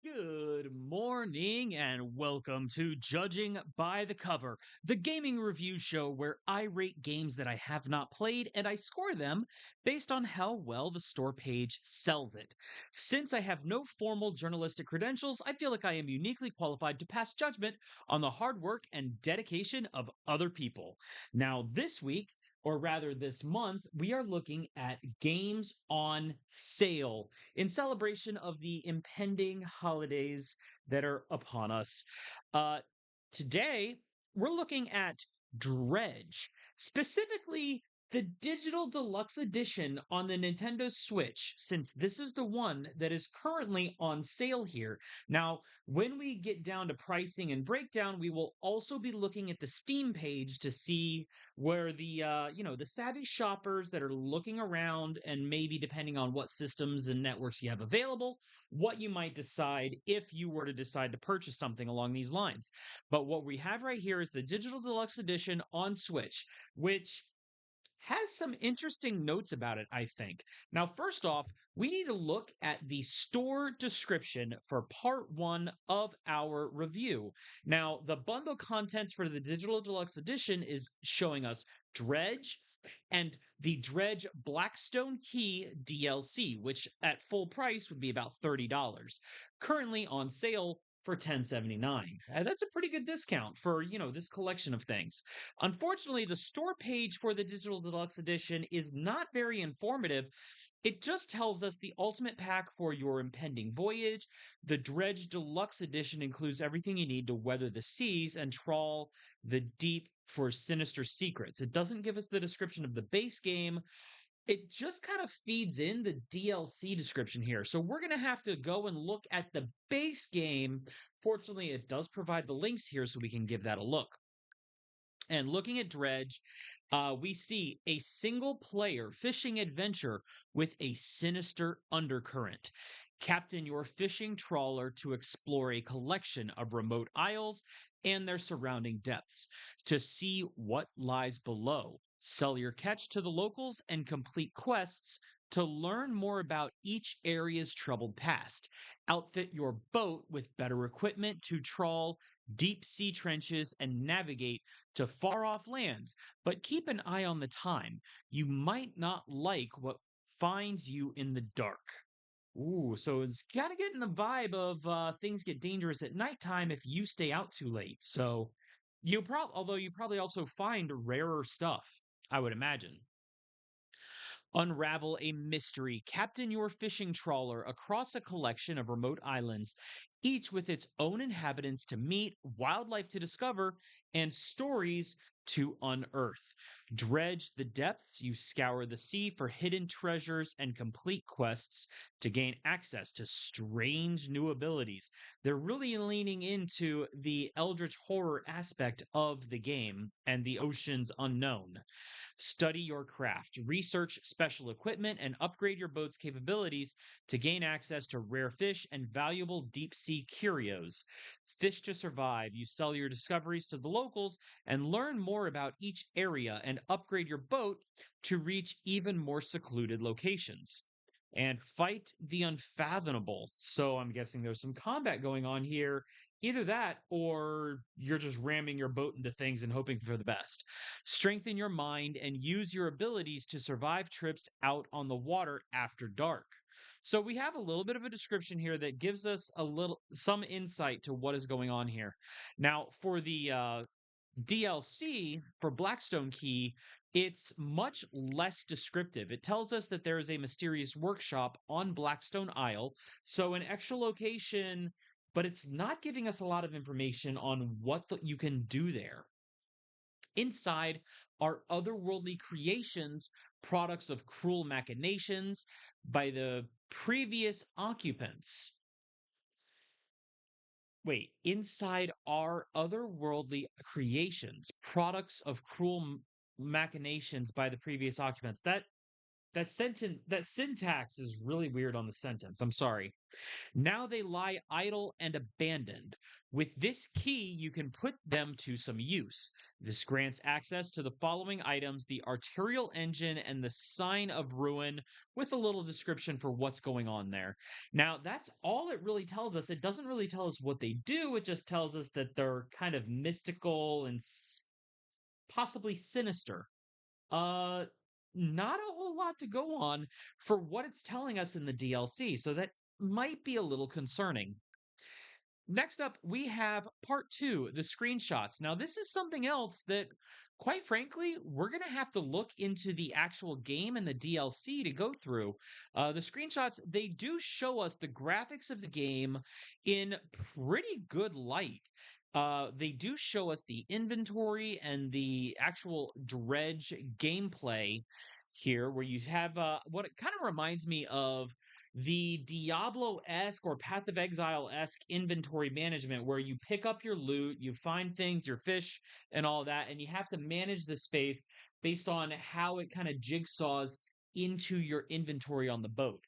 Good morning and welcome to Judging by the Cover, the gaming review show where I rate games that I have not played and I score them based on how well the store page sells it. Since I have no formal journalistic credentials, I feel like I am uniquely qualified to pass judgment on the hard work and dedication of other people. Now, this week, or rather this month, we are looking at games on sale in celebration of the impending holidays that are upon us. Uh, Today, we're looking at Dredge, specifically the digital deluxe edition on the Nintendo Switch, since this is the one that is currently on sale here. Now, when we get down to pricing and breakdown, we will also be looking at the Steam page to see where the savvy shoppers that are looking around and maybe depending on what systems and networks you have available, what you might decide if you were to decide to purchase something along these lines. But what we have right here is the digital deluxe edition on Switch, which has some interesting notes about it, I think. Now, first off, we need to look at the store description for part one of our review. Now, the bundle contents for the Digital Deluxe Edition is showing us Dredge and the Dredge Blackstone Key DLC, which at full price would be about $30. Currently on sale for $10.79. That's a pretty good discount for, this collection of things. Unfortunately, the store page for the Digital Deluxe Edition is not very informative. It just tells us the ultimate pack for your impending voyage. The Dredge Deluxe Edition includes everything you need to weather the seas and trawl the deep for sinister secrets. It doesn't give us the description of the base game. It just kind of feeds in the DLC description here. So we're going to have to go and look at the base game. Fortunately, it does provide the links here so we can give that a look. And looking at Dredge, we see a single player fishing adventure with a sinister undercurrent. Captain your fishing trawler to explore a collection of remote isles and their surrounding depths to see what lies below. Sell your catch to the locals and complete quests to learn more about each area's troubled past. Outfit your boat with better equipment to trawl deep sea trenches and navigate to far off lands, but keep an eye on the time. You might not like what finds you in the dark. Ooh, so it's kind of getting the vibe of things get dangerous at nighttime if you stay out too late. So although you probably also find rarer stuff, I would imagine. Unravel a mystery. Captain your fishing trawler across a collection of remote islands, each with its own inhabitants to meet, wildlife to discover, and stories to unearth. Dredge the depths, you scour the sea for hidden treasures and complete quests to gain access to strange new abilities. They're really leaning into the eldritch horror aspect of the game and the ocean's unknown. Study your craft, research special equipment, and upgrade your boat's capabilities to gain access to rare fish and valuable deep sea curios. Fish to survive. You sell your discoveries to the locals and learn more about each area and upgrade your boat to reach even more secluded locations. And fight the unfathomable. So I'm guessing there's some combat going on here. Either that or you're just ramming your boat into things and hoping for the best. Strengthen your mind and use your abilities to survive trips out on the water after dark. So we have a little bit of a description here that gives us some insight to what is going on here. Now, for the DLC for Blackstone Key, it's much less descriptive. It tells us that there is a mysterious workshop on Blackstone Isle, so an extra location, but it's not giving us a lot of information on what you can do there. Inside are otherworldly creations, products of cruel machinations by the previous occupants. Wait, inside are otherworldly creations, products of cruel machinations by the previous occupants. that syntax is really weird on the sentence. I'm sorry. Now they lie idle and abandoned. With this key, you can put them to some use. This grants access to the following items: the arterial engine and the sign of ruin, with a little description for what's going on there. Now, that's all it really tells us. It doesn't really tell us what they do, it just tells us that they're kind of mystical and possibly sinister. Uh, Not a whole lot to go on for what it's telling us in the DLC, so that might be a little concerning. Next up, we have part two, the screenshots. Now, this is something else that, quite frankly, we're going to have to look into the actual game and the DLC to go through. The screenshots, they do show us the graphics of the game in pretty good light. They do show us the inventory and the actual Dredge gameplay here, where you have what it kind of reminds me of the Diablo-esque or Path of Exile-esque inventory management, where you pick up your loot, you find things, your fish, and all that, and you have to manage the space based on how it kind of jigsaws into your inventory on the boat.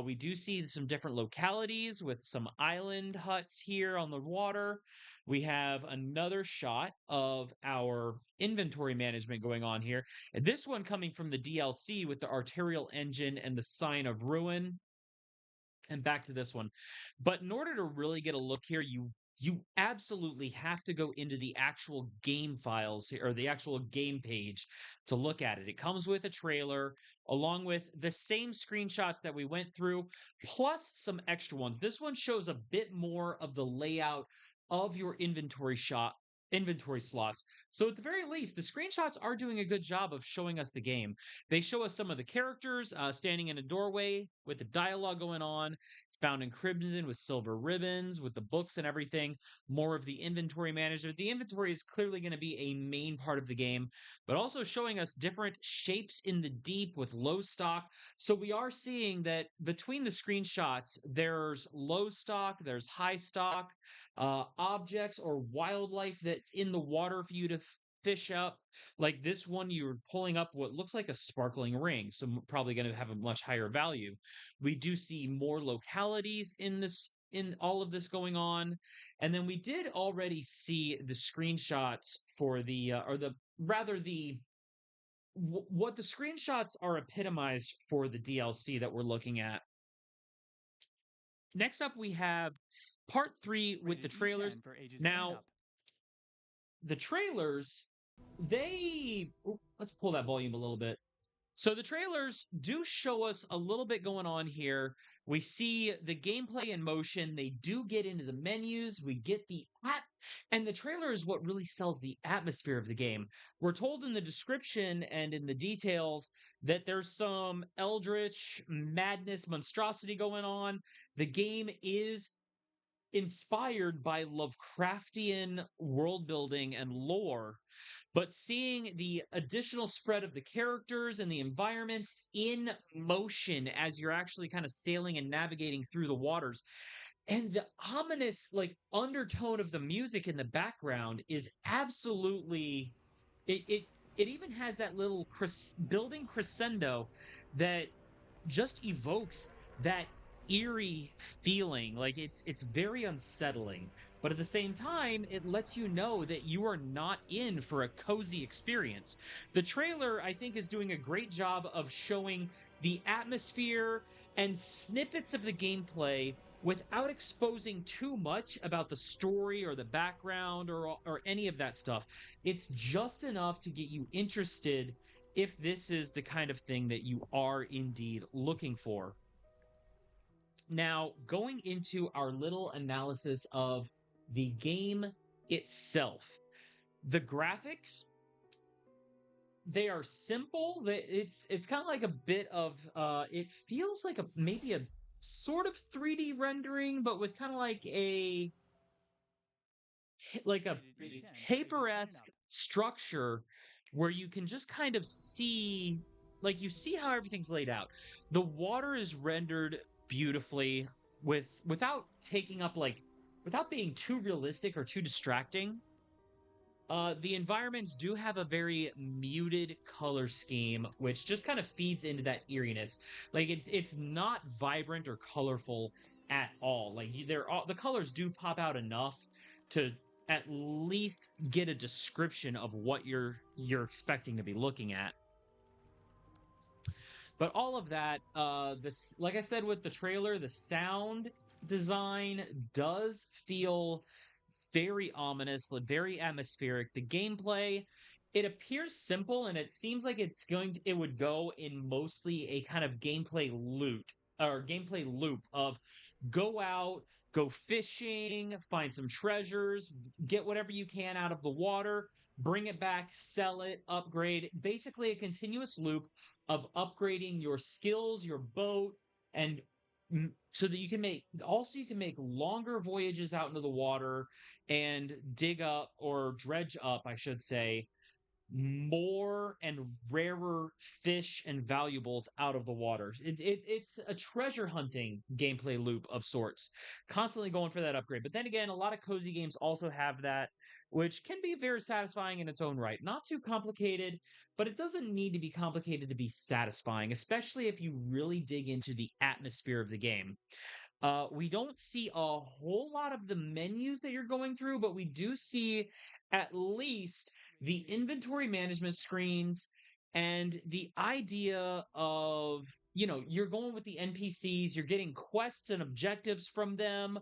We do see some different localities with some island huts here on the water. We have another shot of our inventory management going on here. And this one coming from the DLC with the arterial engine and the sign of ruin, and back to this one. But in order to really get a look here, you absolutely have to go into the actual game files here, or the actual game page, to look at it. It comes with a trailer along with the same screenshots that we went through, plus some extra ones. This one shows a bit more of the layout of your inventory slots. So at the very least, the screenshots are doing a good job of showing us the game. They show us some of the characters standing in a doorway with the dialogue going on. It's bound in crimson with silver ribbons, with the books and everything. More of the inventory management. The inventory is clearly going to be a main part of the game, but also showing us different shapes in the deep with low stock. So we are seeing that between the screenshots, there's low stock, there's high stock, objects or wildlife that's in the water for you to fish up. Like this one, you're pulling up what looks like a sparkling ring, so probably going to have a much higher value. We do see more localities in all of this going on, and then we did already see the screenshots for the or the rather the what the screenshots are epitomized for the DLC that we're looking at. Next up, we have part three with the trailers. for ages 10 and Now, up. the trailers, let's pull that volume a little bit. So the trailers do show us a little bit going on here. We see the gameplay in motion. They do get into the menus. We get the app, and the trailer is what really sells the atmosphere of the game. We're told in the description and in the details that there's some eldritch madness monstrosity going on. The game is inspired by Lovecraftian world building and lore, but seeing the additional spread of the characters and the environments in motion as you're actually kind of sailing and navigating through the waters, and the ominous like undertone of the music in the background is absolutely it even has that little building crescendo that just evokes that eerie feeling. Like it's very unsettling, but at the same time it lets you know that you are not in for a cozy experience. The trailer, I think, is doing a great job of showing the atmosphere and snippets of the gameplay without exposing too much about the story or the background or any of that stuff. It's just enough to get you interested if this is the kind of thing that you are indeed looking for. Now, going into our little analysis of the game itself, the graphics, they are simple. It's kind of like a bit of it feels like a maybe a sort of 3D rendering, but with kind of like a paper-esque structure where you can just kind of see, like, you see how everything's laid out. The water is rendered beautifully without taking up, like, without being too realistic or too distracting. The environments do have a very muted color scheme, which just kind of feeds into that eeriness. Like it's not vibrant or colorful at all. Like the colors do pop out enough to at least get a description of what you're expecting to be looking at. But all of that, this like I said with the trailer, the sound design does feel very ominous, like, very atmospheric. The gameplay, it appears simple and it seems like it would go in mostly a kind of gameplay loop of go out, go fishing, find some treasures, get whatever you can out of the water, bring it back, sell it, upgrade. Basically, a continuous loop of upgrading your skills, your boat, and so that you can make longer voyages out into the water and dig up or dredge up, I should say, more and rarer fish and valuables out of the water. It's a treasure hunting gameplay loop of sorts, constantly going for that upgrade. But then again, a lot of cozy games also have that, which can be very satisfying in its own right. Not too complicated, but it doesn't need to be complicated to be satisfying, especially if you really dig into the atmosphere of the game. We don't see a whole lot of the menus that you're going through, but we do see at least the inventory management screens and the idea of, you're going with the NPCs, you're getting quests and objectives from them,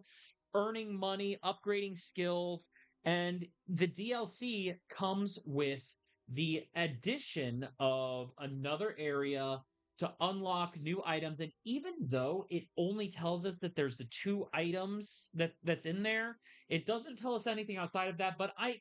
earning money, upgrading skills, and the DLC comes with the addition of another area to unlock new items. And even though it only tells us that there's the two items that's in there, it doesn't tell us anything outside of that. But I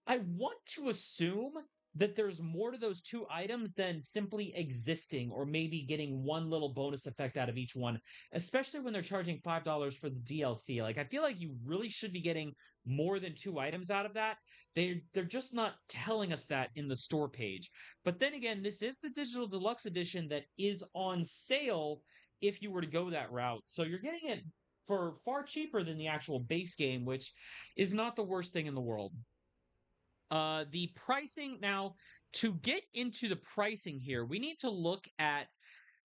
want to assume that there's more to those two items than simply existing or maybe getting one little bonus effect out of each one, especially when they're charging $5 for the DLC. Like I feel like you really should be getting more than two items out of that. They're just not telling us that in the store page. But then again, this is the digital deluxe edition that is on sale if you were to go that route. So you're getting it for far cheaper than the actual base game, which is not the worst thing in the world. The pricing now, to get into the pricing here, we need to look at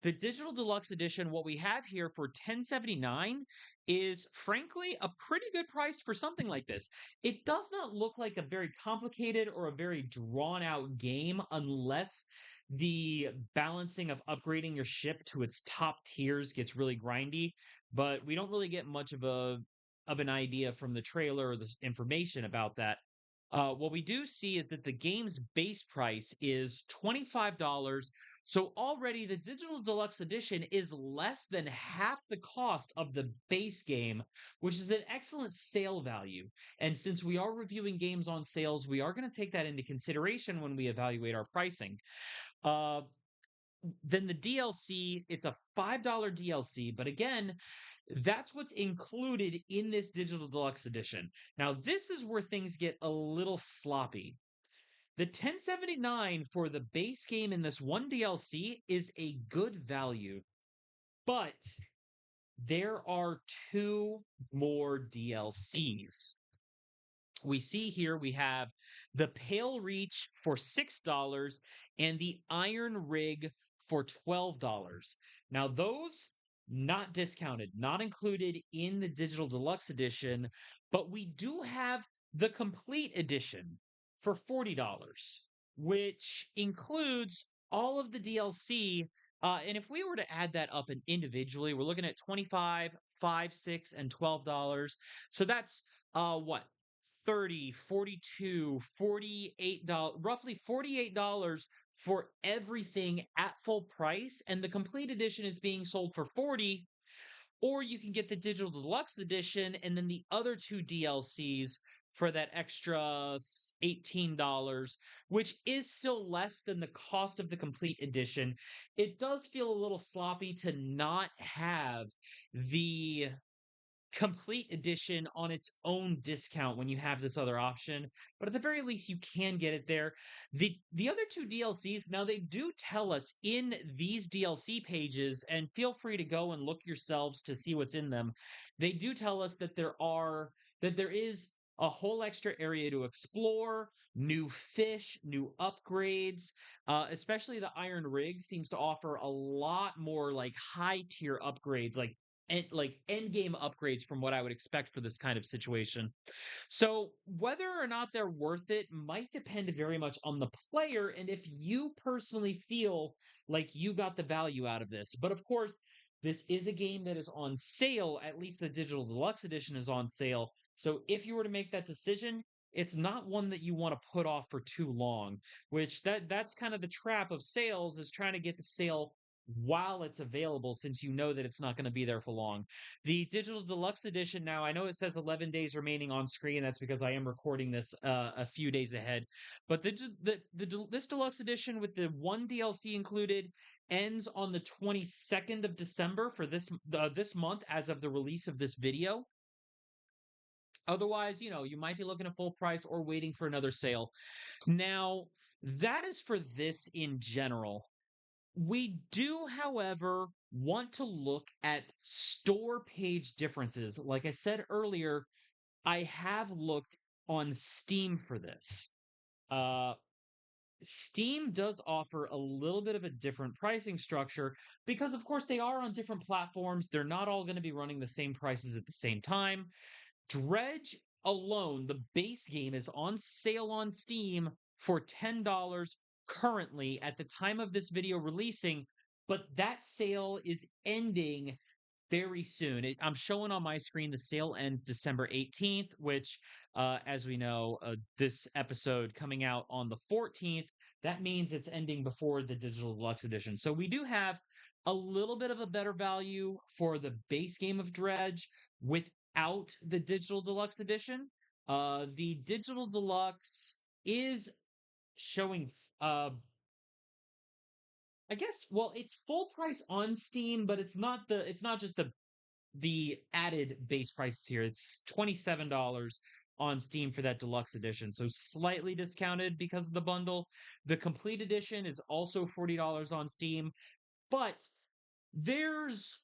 the digital deluxe edition. What we have here for 1079 is frankly a pretty good price for something like this. It does not look like a very complicated or a very drawn out game unless the balancing of upgrading your ship to its top tiers gets really grindy, but we don't really get much of an idea from the trailer or the information about that. What we do see is that the game's base price is $25. So already the digital deluxe edition is less than half the cost of the base game, which is an excellent sale value. And since we are reviewing games on sales, we are going to take that into consideration when we evaluate our pricing. Uh, then the DLC, it's a $5 DLC, but again, that's what's included in this digital deluxe edition. Now, this is where things get a little sloppy. The 1079 for the base game in this one DLC is a good value, but there are two more DLCs. We see here we have the Pale Reach for $6 and the Iron Rig for $12. Now, those not discounted, not included in the digital deluxe edition, but we do have the complete edition for $40, which includes all of the DLC. And if we were to add that up individually, we're looking at 25, 5, 6, and $12. So that's what 30, 42, $48, roughly $48 for everything at full price, and the complete edition is being sold for 40. Or you can get the digital deluxe edition and then the other two DLCs for that extra $18, which is still less than the cost of the complete edition. It does feel a little sloppy to not have the complete edition on its own discount when you have this other option, but at the very least you can get it there. The other two DLCs, now they do tell us in these DLC pages, and feel free to go and look yourselves to see what's in them. They do tell us that there is a whole extra area to explore, new fish, new upgrades. Especially the Iron Rig seems to offer a lot more like high tier upgrades, like end game upgrades from what I would expect for this kind of situation. So, whether or not they're worth it might depend very much on the player and if you personally feel like you got the value out of this. But of course, this is a game that is on sale. At least the Digital Deluxe Edition is on sale. So, if you were to make that decision, it's not one that you want to put off for too long, which that's kind of the trap of sales is trying to get the sale while it's available since you know that it's not going to be there for long. The digital deluxe edition now, I know it says 11 days remaining on screen. That's because I am recording this a few days ahead. But this deluxe edition with the one DLC included ends on the 22nd of December for this month as of the release of this video. Otherwise, you might be looking at full price or waiting for another sale. Now, that is for this in general. We do, however, want to look at store page differences. Like I said earlier, I have looked on Steam for this. Uh, Steam does offer a little bit of a different pricing structure because, of course, they are on different platforms. They're not all going to be running the same prices at the same time. Dredge alone, the base game, is on sale on Steam for $10 currently at the time of this video releasing, but that sale is ending very soon. I'm showing on my screen the sale ends December 18th, which, as we know, this episode coming out on the 14th, that means it's ending before the digital deluxe edition. So we do have a little bit of a better value for the base game of Dredge without the digital deluxe edition. The digital deluxe is showing I guess, well, it's full price on Steam, but it's not just the added base prices here. It's $27 on Steam for that deluxe edition. So slightly discounted because of the bundle. The complete edition is also $40 on Steam, but there's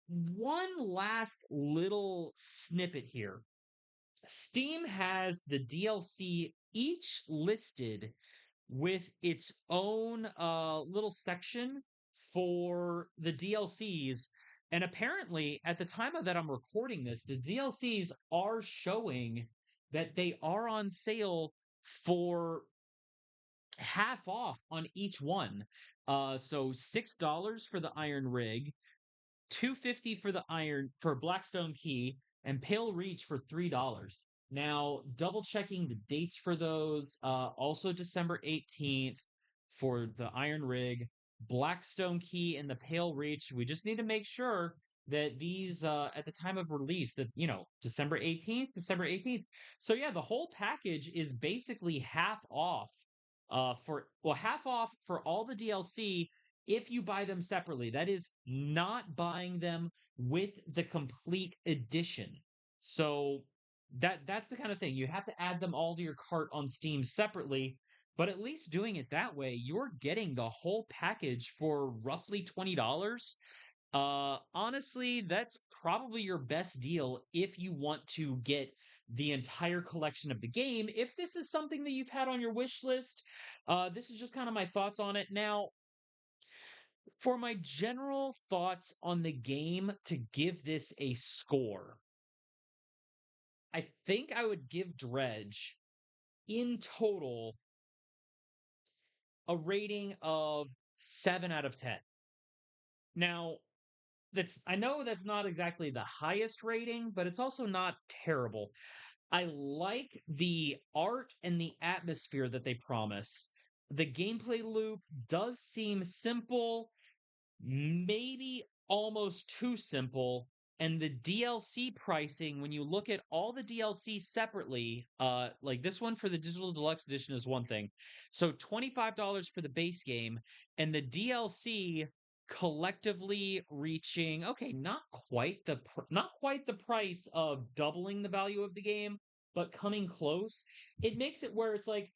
one last little snippet here. Steam has the DLC each listed with its own little section for the DLCs. And apparently, at the time of that I'm recording this, the DLCs are showing that they are on sale for half off on each one. So $6 for the Iron Rig, 250 for the Blackstone Key, and Pale Reach for $3. Now, double checking the dates for those, also December 18th for the Iron Rig, Blackstone Key, and the Pale Reach. We just need to make sure that these at the time of release, that December 18th, December 18th. So yeah, the whole package is basically half off half off for all the DLC if you buy them separately. That is not buying them with the complete edition. So that's the kind of thing. You have to add them all to your cart on Steam separately, but at least doing it that way, you're getting the whole package for roughly $20. Honestly, that's probably your best deal if you want to get the entire collection of the game. If this is something that you've had on your wish list, this is just kind of my thoughts on it. Now, for my general thoughts on the game to give this a score, I think I would give Dredge in total a rating of 7 out of 10. Now, I know that's not exactly the highest rating, but it's also not terrible. I like the art and the atmosphere that they promise. The gameplay loop does seem simple, maybe almost too simple. And the DLC pricing, when you look at all the DLC separately, like this one for the digital deluxe edition is one thing. So $25 for the base game, and the DLC collectively reaching, okay, not quite the price of doubling the value of the game, but coming close. It makes it where it's like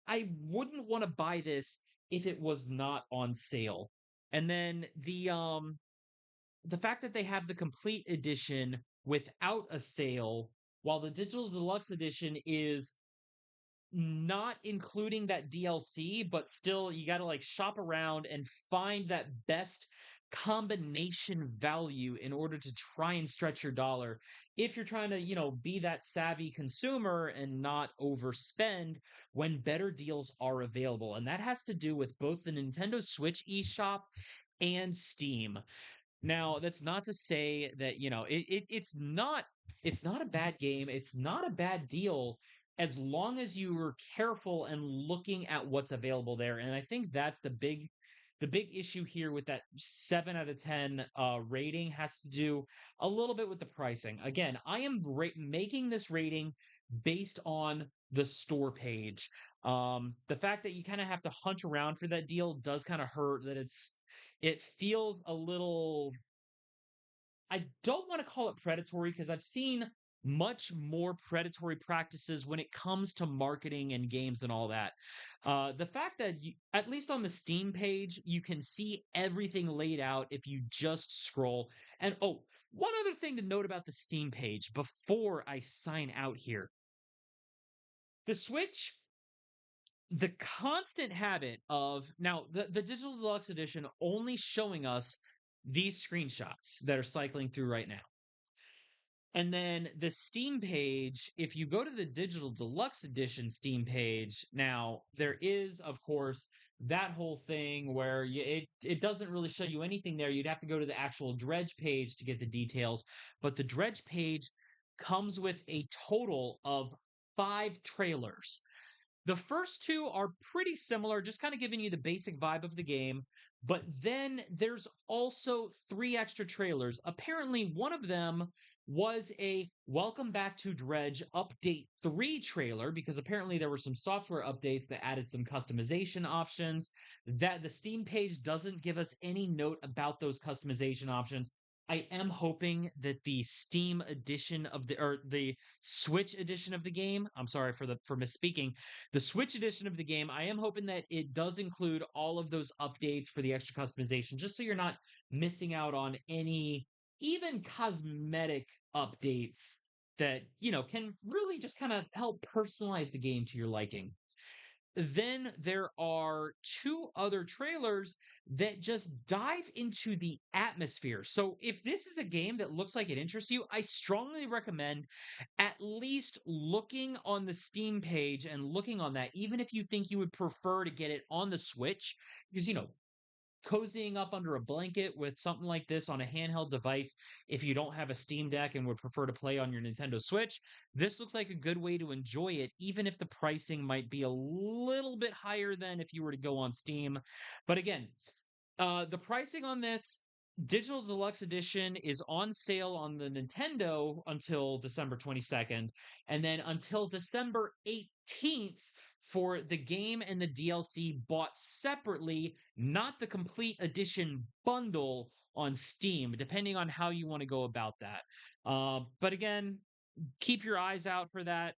I wouldn't want to buy this if it was not on sale. And then the fact that they have the complete edition without a sale while the digital deluxe edition is not including that DLC, but still you got to like shop around and find that best combination value in order to try and stretch your dollar. If you're trying to, be that savvy consumer and not overspend when better deals are available. And that has to do with both the Nintendo Switch eShop and Steam. Now, that's not to say that, it's not a bad game. It's not a bad deal as long as you are careful and looking at what's available there. And I think that's the big issue here with that 7 out of 10 rating has to do a little bit with the pricing. Again, I am making this rating based on the store page. The fact that you kind of have to hunch around for that deal does kind of hurt that it feels a little, I don't want to call it predatory because I've seen much more predatory practices when it comes to marketing and games and all that. The fact that at least on the Steam page, you can see everything laid out if you just scroll. And oh, one other thing to note about the Steam page before I sign out here. The Switch, the constant habit of now the digital deluxe edition only showing us these screenshots that are cycling through right now. And then the Steam page, if you go to the digital deluxe edition Steam page, now there is, of course, that whole thing where it doesn't really show you anything there. You'd have to go to the actual Dredge page to get the details. But the Dredge page comes with a total of 5 trailers. The first two are pretty similar, just kind of giving you the basic vibe of the game. But then there's also 3 extra trailers. Apparently, one of them was a Welcome Back to Dredge Update 3 trailer, because apparently there were some software updates that added some customization options. That the Steam page doesn't give us any note about those customization options. I am hoping that the Steam edition of the Switch edition of the game, I'm sorry for misspeaking, the Switch edition of the game, I am hoping that it does include all of those updates for the extra customization, just so you're not missing out on any even cosmetic updates that, can really just kind of help personalize the game to your liking. Then there are 2 other trailers that just dive into the atmosphere. So if this is a game that looks like it interests you, I strongly recommend at least looking on the Steam page and looking on that, even if you think you would prefer to get it on the Switch, because, cozying up under a blanket with something like this on a handheld device, if you don't have a Steam Deck and would prefer to play on your Nintendo Switch, this looks like a good way to enjoy it, even if the pricing might be a little bit higher than if you were to go on Steam. But again, the pricing on this digital deluxe edition is on sale on the Nintendo until December 22nd, and then until December 18th for the game and the DLC bought separately, not the complete edition bundle on Steam, depending on how you want to go about that. But again, keep your eyes out for that.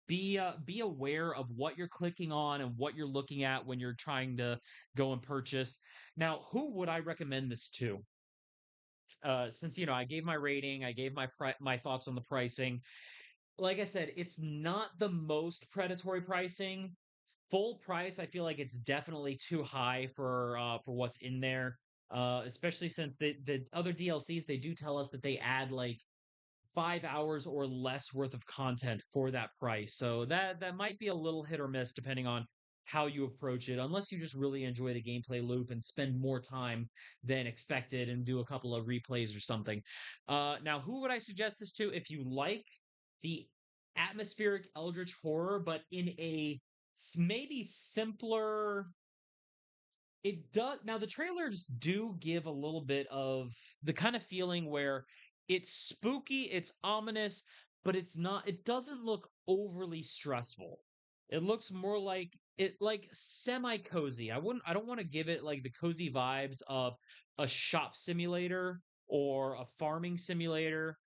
Be aware of what you're clicking on and what you're looking at when you're trying to go and purchase. Now, who would I recommend this to? Since I gave my rating, I gave my thoughts on the pricing. Like I said, it's not the most predatory pricing. Full price, I feel like it's definitely too high for what's in there. Especially since the other DLCs, they do tell us that they add like 5 hours or less worth of content for that price. So that might be a little hit or miss depending on how you approach it, unless you just really enjoy the gameplay loop and spend more time than expected and do a couple of replays or something. Now, who would I suggest this to? If you like the atmospheric eldritch horror, but in a maybe simpler, it does. Now, the trailers do give a little bit of the kind of feeling where it's spooky, it's ominous, but it doesn't look overly stressful. It looks more like semi cozy. I don't want to give it like the cozy vibes of a shop simulator or a farming simulator,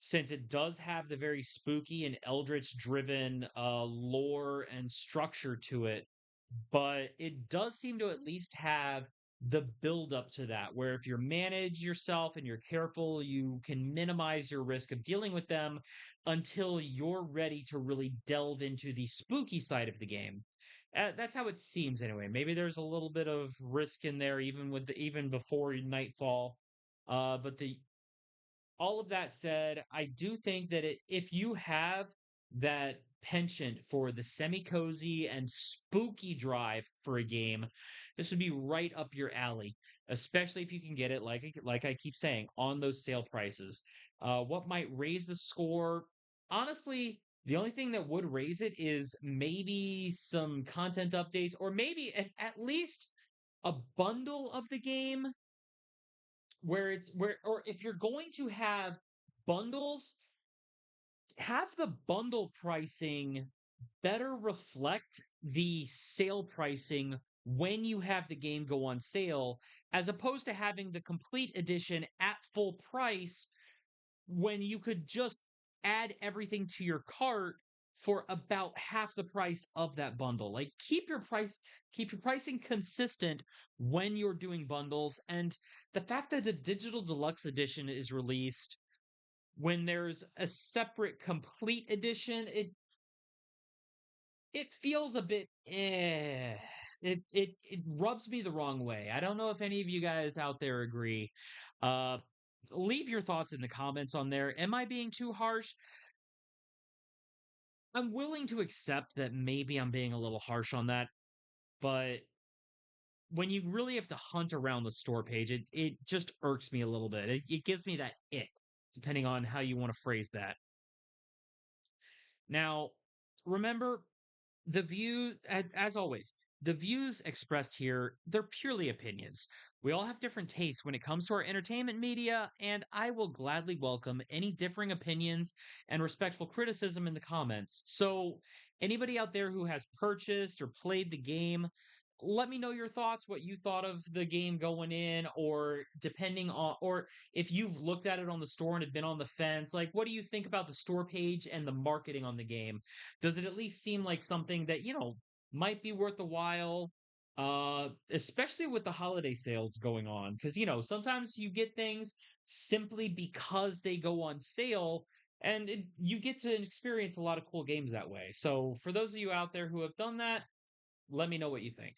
since it does have the very spooky and eldritch driven lore and structure to it, but it does seem to at least have the build up to that, where if you manage yourself and you're careful, you can minimize your risk of dealing with them until you're ready to really delve into the spooky side of the game. That's how it seems anyway. Maybe there's a little bit of risk in there even before nightfall. But the all of that said, I do think that if you have that penchant for the semi cozy and spooky drive for a game, this would be right up your alley, especially if you can get it, like I keep saying, on those sale prices. What might raise the score? Honestly, the only thing that would raise it is maybe some content updates, or maybe at least a bundle of the game where it's where or if you're going to have bundles, have the bundle pricing better reflect the sale pricing when you have the game go on sale, as opposed to having the complete edition at full price when you could just add everything to your cart for about half the price of that bundle. Like keep your pricing consistent when you're doing bundles. And the fact that the digital deluxe edition is released when there's a separate complete edition, it feels a bit it rubs me the wrong way. I don't know if any of you guys out there agree. Uh Leave your thoughts in the comments on there. Am I being too harsh? I'm willing to accept that maybe I'm being a little harsh on that, but when you really have to hunt around the store page, it just irks me a little bit. It gives me that ick, depending on how you want to phrase that. Now, remember, the view as always, the views expressed here, they're purely opinions. We all have different tastes when it comes to our entertainment media, and I will gladly welcome any differing opinions and respectful criticism in the comments. So anybody out there who has purchased or played the game, let me know your thoughts, what you thought of the game going in, or depending on, or if you've looked at it on the store and have been on the fence, like what do you think about the store page and the marketing on the game? Does it at least seem like something that, might be worth a while? Especially with the holiday sales going on. Because, sometimes you get things simply because they go on sale, and you get to experience a lot of cool games that way. So, for those of you out there who have done that, let me know what you think.